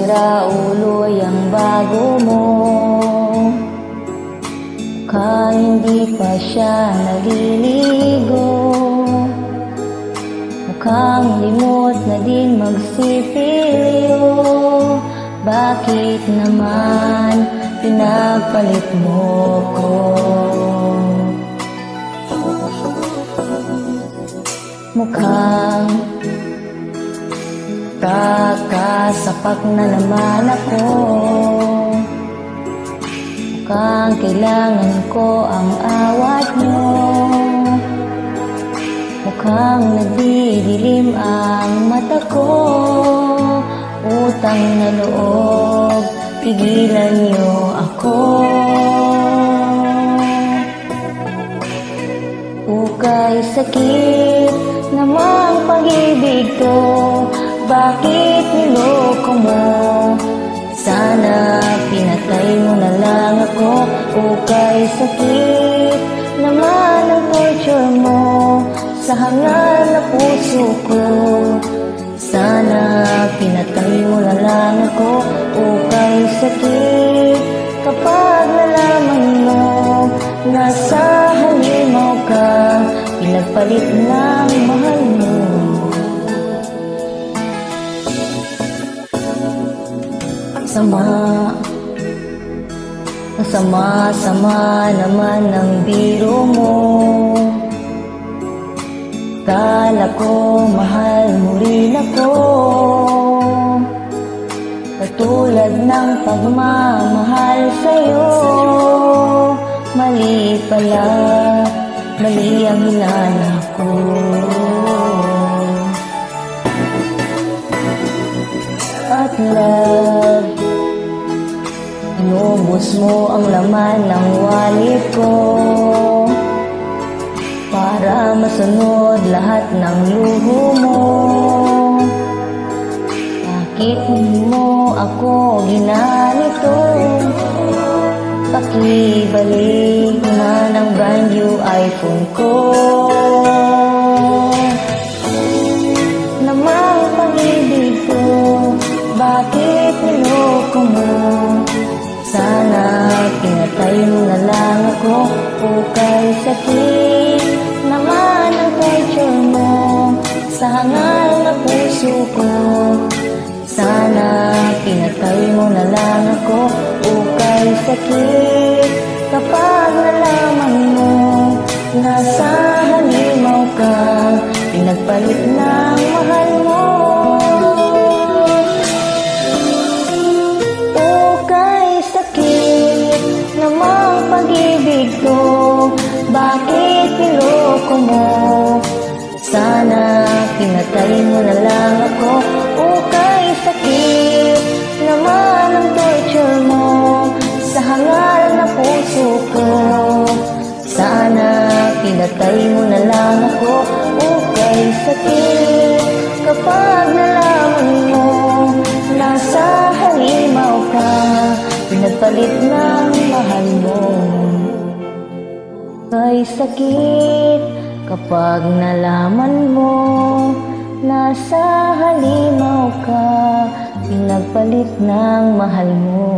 sira ulo'y ang bago mo. Mukhang hindi pa siya naliligo, mukhang limot na din magsipilyo. Bakit naman pinapalit mo ko? Mukhang kakasapak na naman ako, mukhang kailangan ko ang awat mo. Mukhang nagdidilim ang mata ko, utang na loob, pigilan niyo ako. Ukay sakit namang pag-ibig to, bakit niloko mo? Sana pinatay mo na lang ako. Ukay sakit naman ang torture mo sa hangal na puso ko. Sana pinatay mo na lang ako. Ukay sakit kapag nalaman mo nasa halimaw ka, pinagpalit ng mahal mo. Sama naman ang biro mo. Kala ko mahal mo rin ako, katulad ng pagmamahal sa'yo. Mali pala, mali ang hinala ko. At love, inubos mo ang laman ng wallet ko para masunod lahat ng luho mo. Bakit mo ako ginanito? Pakibalik na ng brand new iPhone ko. Namang pag-ibig ko, bakit niloko mo? Sana pinatay mo na lang ako. Ukay sakit naman ang torture mo sa hangal na puso ko. Sana pinatay mo na lang ako. Ukay sakit kapag nalaman mo nasa halimaw ka, pinagpalit ng mahal mo. Pag-ibig ko, bakit niloko mo? Sana pinatay mo na lang ako. Ukay sakit naman ang torture mo sa hangal na puso ko. Sana pinatay mo na lang ako. Ukay sakit kapag nalaman mo nasa halimaw ka, pinagpalit ng mahal mo. Ay sakit kapag nalaman mo nasa halimaw ka, pinagpalit ng mahal mo.